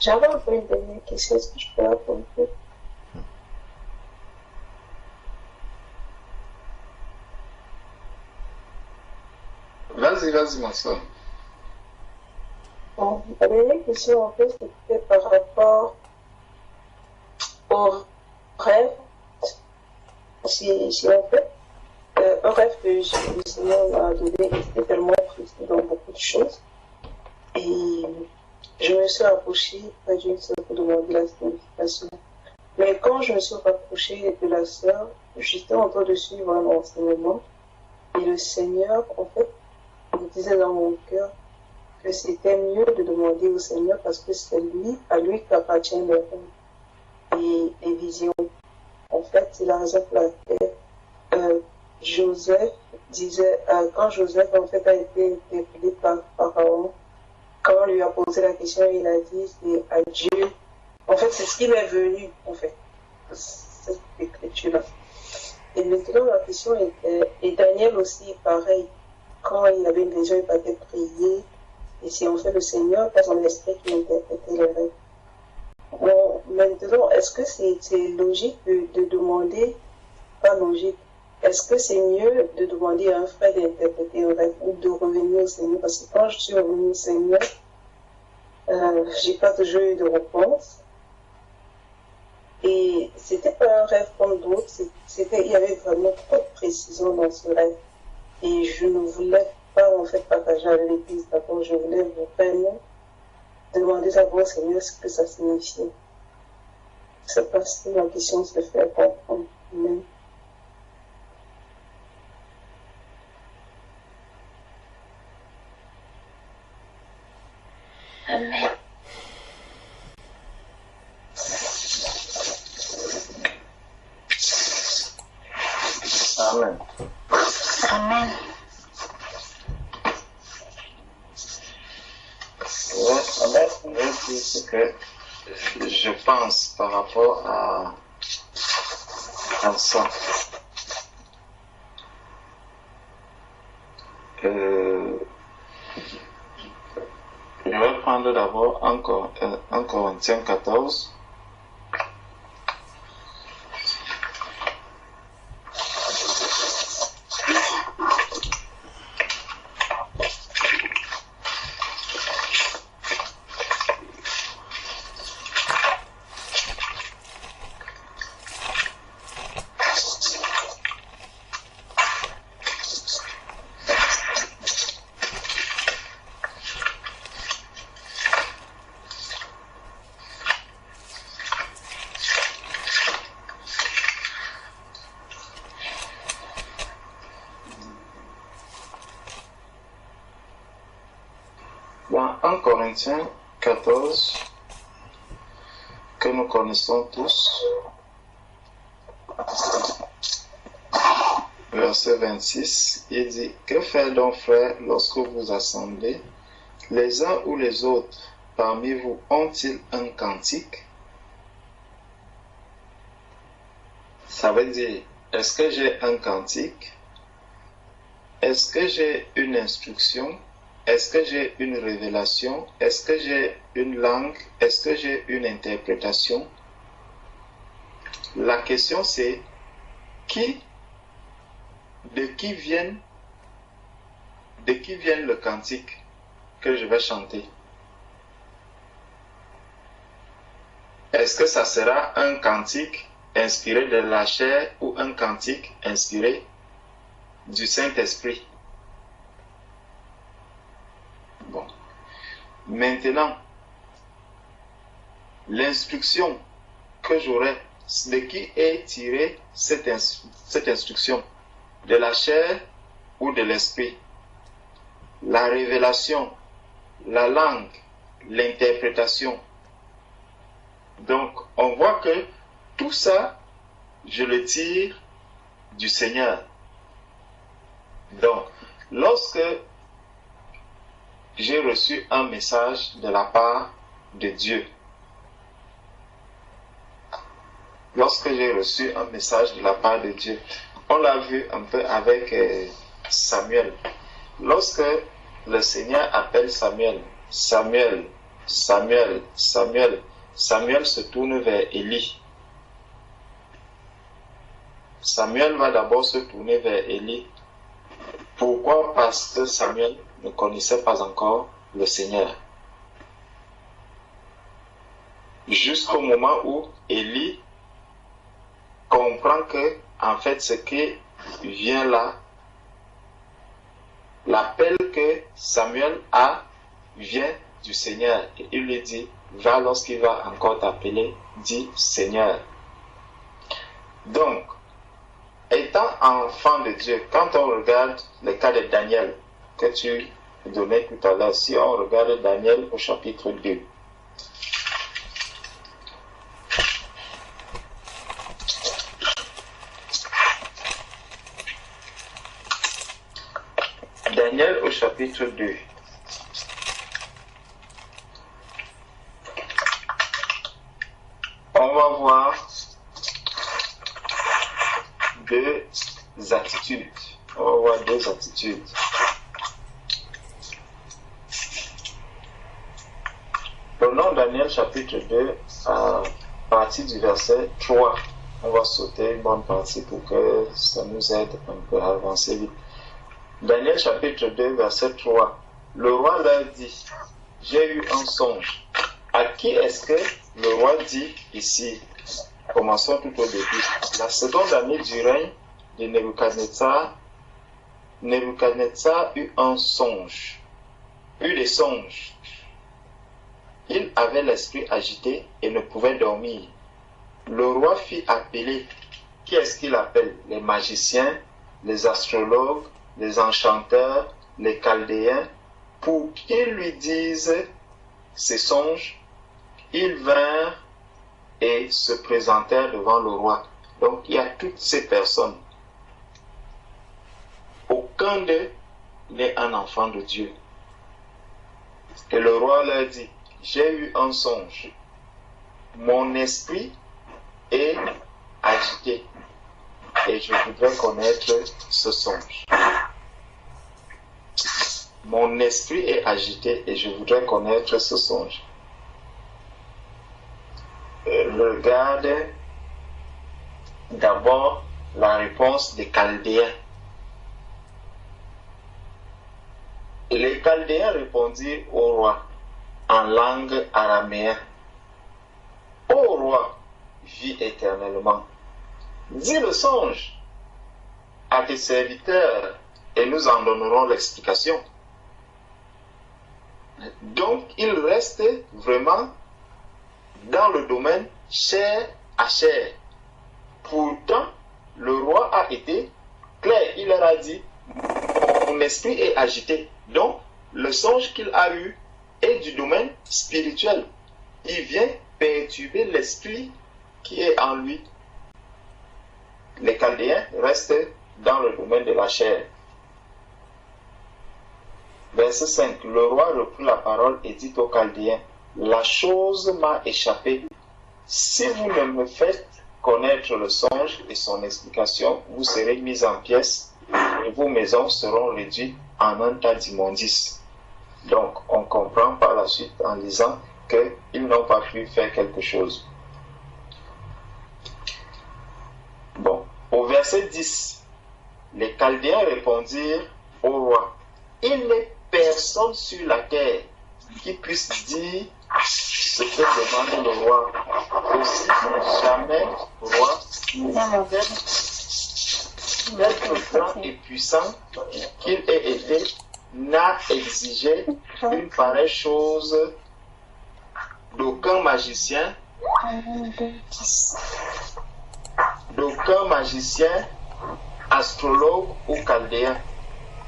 J'avais un peu une dernière question, est-ce que je peux répondre? Vas-y, ma soeur. Bon, la dernière question, en fait, c'était par rapport au rêve. Si en fait, un rêve que le Seigneur m'a donné était tellement précis dans beaucoup de choses. Et je me suis approchée près d'une sœur pour demander la signification. Mais quand je me suis rapprochée de la sœur, j'étais en train de suivre un enseignement. Et le Seigneur, en fait, me disait dans mon cœur que c'était mieux de demander au Seigneur parce que c'est lui, à lui qu'appartient les rêves et les visions. En fait, c'est la raison pour laquelle Joseph disait, quand Joseph en fait a été interpellé par Pharaon, quand on lui a posé la question, il a dit c'est à Dieu. En fait, c'est ce qui m'est venu, en fait, cette écriture-là. Et maintenant, la question était, et Daniel aussi, pareil, quand il avait une vision, il partait prier, et c'est en fait le Seigneur, par son esprit, qui interprétait les rêves. Bon, maintenant, est-ce que c'est logique de demander, pas logique, est-ce que c'est mieux de demander à un frère d'interpréter un rêve ou de revenir au Seigneur? Parce que quand je suis revenue au Seigneur, j'ai pas toujours eu de réponse. Et c'était pas un rêve comme d'autres, il y avait vraiment trop de précision dans ce rêve. Et je ne voulais pas en fait partager avec l'église d'abord, je voulais vraiment demander d'abord au Seigneur ce que ça signifiait. C'est parce que ma question se fait comprendre. Amen. Amen. Amen. Amen. Je vais dire ce que je pense par rapport à ça. Je vais prendre d'abord encore 1 Corinthiens 14. Dans 1 Corinthiens 14, que nous connaissons tous, verset 26, il dit, « Que faire donc, frères, lorsque vous assemblez, les uns ou les autres parmi vous ont-ils un cantique ?» Ça veut dire, est-ce que j'ai un cantique? Est-ce que j'ai une instruction? Est-ce que j'ai une révélation? Est-ce que j'ai une langue? Est-ce que j'ai une interprétation? La question c'est, de qui viennent le cantique que je vais chanter? Est-ce que ça sera un cantique inspiré de la chair ou un cantique inspiré du Saint-Esprit? Bon. Maintenant, l'instruction que j'aurai, de qui est tirée cette instruction? De la chair ou de l'esprit? La révélation, la langue, l'interprétation. Donc, on voit que tout ça, je le tire du Seigneur. Donc, lorsque j'ai reçu un message de la part de Dieu, on l'a vu un peu avec Samuel. Lorsque le Seigneur appelle Samuel, Samuel se tourne vers Élie. Samuel va d'abord se tourner vers Élie. Pourquoi? Parce que Samuel ne connaissait pas encore le Seigneur. Jusqu'au moment où Élie comprend que, en fait, ce qui vient là, l'appel que Samuel a vient du Seigneur. Et il lui dit, va lorsqu'il va encore t'appeler, dis Seigneur. Donc, étant enfant de Dieu, quand on regarde le cas de Daniel, que tu donnais tout à l'heure, si on regarde Daniel au chapitre 2, Daniel au chapitre 2. On va voir deux attitudes. On va voir deux attitudes. Prenons Daniel chapitre 2 à partir du verset 3. On va sauter une bonne partie pour que ça nous aide un peu à avancer vite. Daniel chapitre 2 verset 3. Le roi leur dit, j'ai eu un songe. À qui est-ce que le roi dit ici? Commençons tout au début. La seconde année du règne de Nebuchadnezzar, Nebuchadnezzar eut un songe, eut des songes. Il avait l'esprit agité et ne pouvait dormir. Le roi fit appeler, qui est-ce qu'il appelle? Les magiciens, les astrologues, les enchanteurs, les chaldéens, pour qu'ils lui disent ses songes. Ils vinrent et se présentèrent devant le roi. Donc il y a toutes ces personnes. Aucun d'eux n'est un enfant de Dieu. Et le roi leur dit, j'ai eu un songe. Mon esprit est agité et je voudrais connaître ce songe. Mon esprit est agité et je voudrais connaître ce songe. Regarde d'abord la réponse des Chaldéens. Les Chaldéens répondirent au roi en langue araméenne. Ô roi, vis éternellement. Dis le songe à tes serviteurs et nous en donnerons l'explication. Donc, il reste vraiment dans le domaine chair à chair. Pourtant, le roi a été clair. Il leur a dit, mon esprit est agité. Donc, le songe qu'il a eu est du domaine spirituel. Il vient perturber l'esprit qui est en lui. Les Chaldéens restent dans le domaine de la chair. Verset 5. Le roi reprit la parole et dit aux Chaldéens, la chose m'a échappé. Si vous ne me faites connaître le songe et son explication, vous serez mis en pièces et vos maisons seront réduites en un tas d'immondices. Donc, on comprend par la suite en lisant qu'ils n'ont pas pu faire quelque chose. Bon, au verset 10, les Chaldéens répondirent au roi, il n'est personne sur la terre qui puisse dire ce que demande le roi. Aussi, jamais roi, quelque grand et puissant qu'il ait été, n'a exigé une pareille chose d'aucun magicien, astrologue ou chaldéen.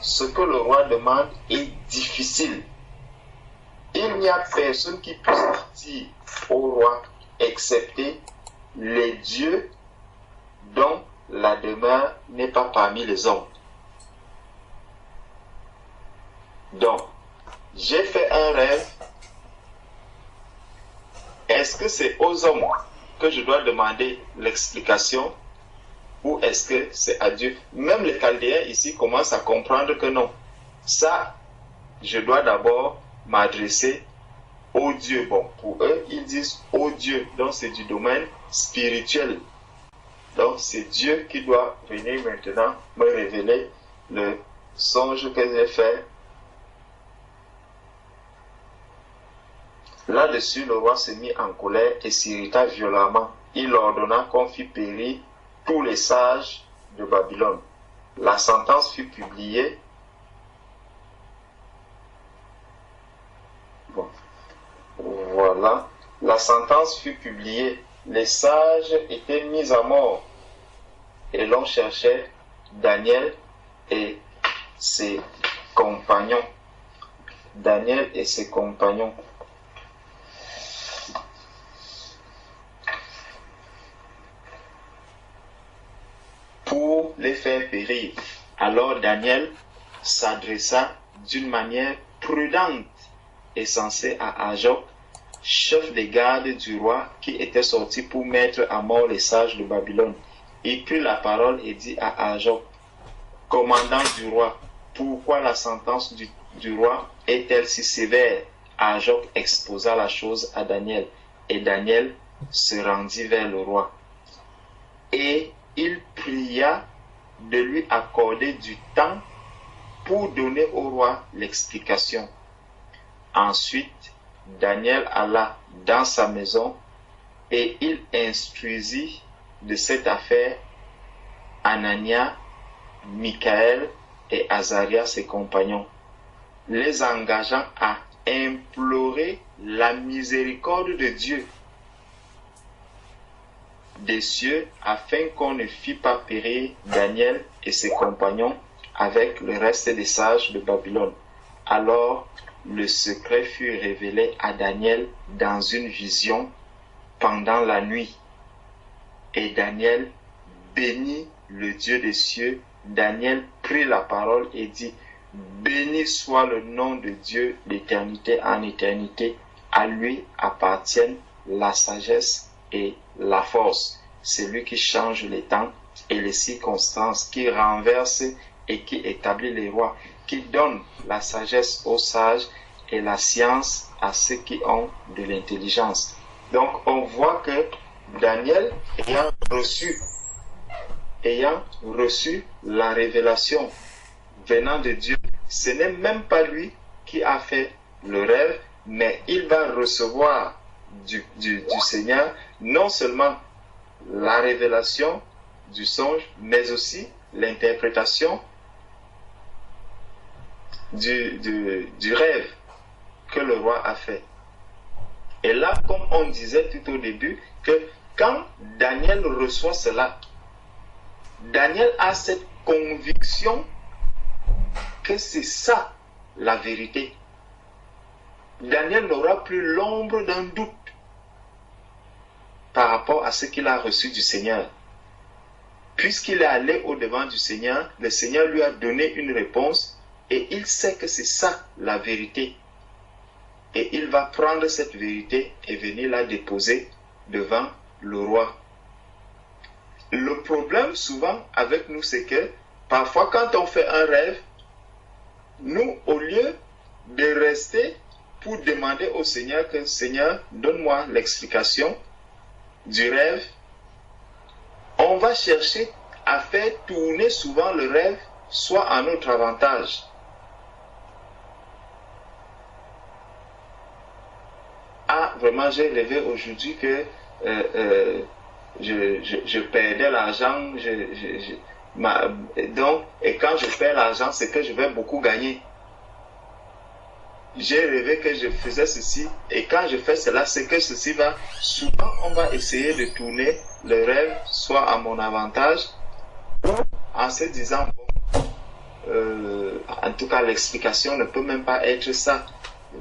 Ce que le roi demande est difficile. Il n'y a personne qui puisse dire au roi, excepté les dieux dont la demeure n'est pas parmi les hommes. Donc, j'ai fait un rêve. Est-ce que c'est aux hommes que je dois demander l'explication ou est-ce que c'est à Dieu? Même les Chaldéens ici commencent à comprendre que non. Ça, je dois d'abord m'adresser ô Dieu. Bon, pour eux, ils disent ô Dieu. Donc, c'est du domaine spirituel. Donc, c'est Dieu qui doit venir maintenant me révéler le songe que j'ai fait. Là-dessus, le roi se mit en colère et s'irrita violemment. Il ordonna qu'on fît périr tous les sages de Babylone. La sentence fut publiée. Bon, voilà. La sentence fut publiée. Les sages étaient mis à mort. Et l'on cherchait Daniel et ses compagnons. Daniel et ses compagnons. Pour les faire périr. Alors Daniel s'adressa d'une manière prudente et sensée à Ajok, chef des gardes du roi qui était sorti pour mettre à mort les sages de Babylone. Il prit la parole et dit à Ajok, commandant du roi, pourquoi la sentence du roi est-elle si sévère? Ajok exposa la chose à Daniel, et Daniel se rendit vers le roi. Et il pria de lui accorder du temps pour donner au roi l'explication. Ensuite, Daniel alla dans sa maison et il instruisit de cette affaire Anania, Michaël et Azaria, ses compagnons, les engageant à implorer la miséricorde de Dieu des cieux afin qu'on ne fît pas périr Daniel et ses compagnons avec le reste des sages de Babylone. Alors le secret fut révélé à Daniel dans une vision pendant la nuit. Et Daniel bénit le Dieu des cieux. Daniel prit la parole et dit, béni soit le nom de Dieu d'éternité en éternité. À lui appartiennent la sagesse et la force. C'est lui qui change les temps et les circonstances, qui renverse et qui établit les rois, qui donne la sagesse aux sages et la science à ceux qui ont de l'intelligence. Donc on voit que Daniel, ayant reçu la révélation venant de Dieu, ce n'est même pas lui qui a fait le rêve, mais il va recevoir du Seigneur non seulement la révélation du songe, mais aussi l'interprétation du rêve que le roi a fait. Et là, comme on disait tout au début, que quand Daniel reçoit cela, Daniel a cette conviction que c'est ça la vérité. Daniel n'aura plus l'ombre d'un doute par rapport à ce qu'il a reçu du Seigneur. Puisqu'il est allé au-devant du Seigneur, le Seigneur lui a donné une réponse et il sait que c'est ça la vérité. Et il va prendre cette vérité et venir la déposer devant le roi. Le problème souvent avec nous, c'est que parfois quand on fait un rêve, nous, au lieu de rester pour demander au Seigneur que Seigneur, donne-moi l'explication du rêve, on va chercher à faire tourner souvent le rêve soit à notre avantage. Ah, vraiment, j'ai rêvé aujourd'hui que je perdais l'argent, et quand je perds l'argent, c'est que je vais beaucoup gagner. J'ai rêvé que je faisais ceci, et quand je fais cela, c'est que ceci va, souvent on va essayer de tourner le rêve, soit à mon avantage, en se disant, bon, en tout cas l'explication ne peut même pas être ça,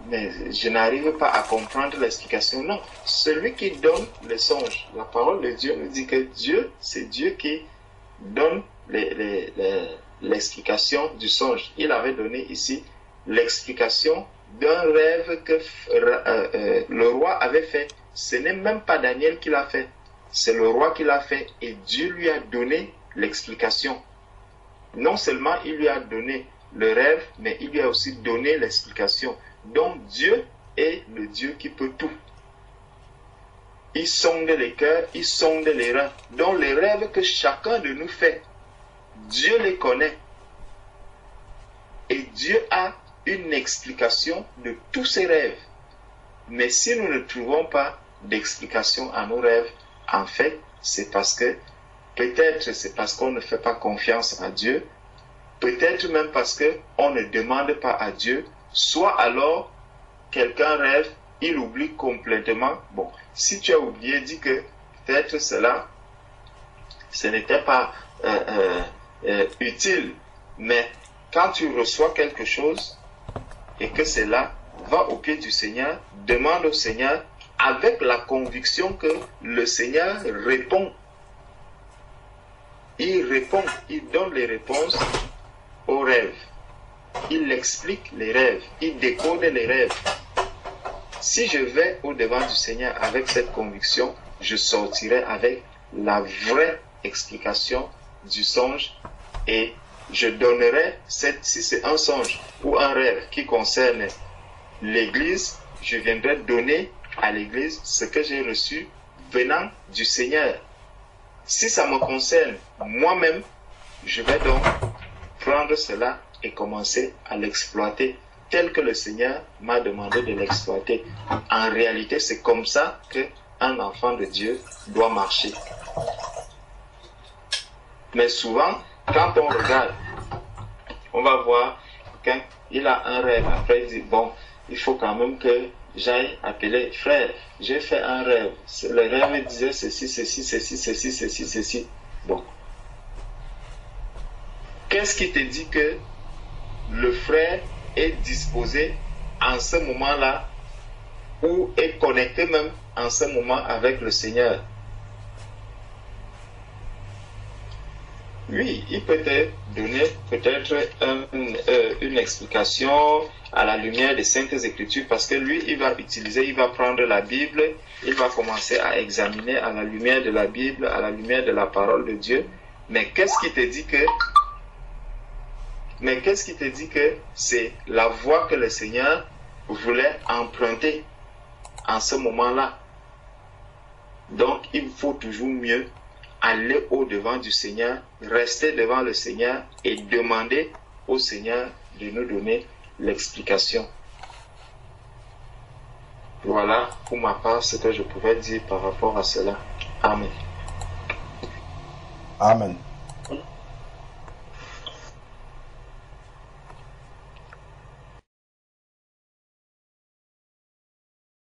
mais je n'arrive pas à comprendre l'explication. Non, celui qui donne les songes, la parole de Dieu nous dit que Dieu, c'est Dieu qui donne l'explication du songe. Il avait donné ici l'explication d'un rêve que le roi avait fait. Ce n'est même pas Daniel qui l'a fait, c'est le roi qui l'a fait et Dieu lui a donné l'explication. Non seulement il lui a donné le rêve, mais il lui a aussi donné l'explication. Donc Dieu est le Dieu qui peut tout. Il sonde les cœurs, il sonde les reins. Donc les rêves que chacun de nous fait, Dieu les connaît. Et Dieu a une explication de tous ses rêves. Mais si nous ne trouvons pas d'explication à nos rêves, en fait, c'est parce que, peut-être c'est parce qu'on ne fait pas confiance à Dieu, peut-être même parce qu'on ne demande pas à Dieu, soit alors, quelqu'un rêve, il oublie complètement. Bon, si tu as oublié, dis que peut-être cela, ce n'était pas utile, mais quand tu reçois quelque chose et que cela va au pied du Seigneur, demande au Seigneur avec la conviction que le Seigneur répond. Il répond, il donne les réponses aux rêves. Il explique les rêves, il décode les rêves. Si je vais au-devant du Seigneur avec cette conviction, je sortirai avec la vraie explication du songe et je donnerai, si c'est un songe ou un rêve qui concerne l'Église, je viendrai donner à l'Église ce que j'ai reçu venant du Seigneur. Si ça me concerne moi-même, je vais donc prendre cela et commencer à l'exploiter tel que le Seigneur m'a demandé de l'exploiter. En réalité, c'est comme ça qu'un enfant de Dieu doit marcher. Mais souvent, quand on regarde, on va voir qu'il a un rêve. Après, il dit, bon, il faut quand même que j'aille appeler frère. J'ai fait un rêve. Le rêve disait ceci, ceci, ceci, ceci, ceci, ceci. Bon. Qu'est-ce qui te dit que le frère est disposé en ce moment-là ou est connecté même en ce moment avec le Seigneur? Oui, il peut te donner peut-être une explication à la lumière des Saintes Écritures parce que lui, il va prendre la Bible, il va commencer à examiner à la lumière de la Bible, à la lumière de la parole de Dieu. Mais qu'est-ce qui te dit que c'est la voie que le Seigneur voulait emprunter en ce moment-là? Donc, il faut toujours mieux aller au-devant du Seigneur, rester devant le Seigneur et demander au Seigneur de nous donner l'explication. Voilà pour ma part ce que je pouvais dire par rapport à cela. Amen. Amen.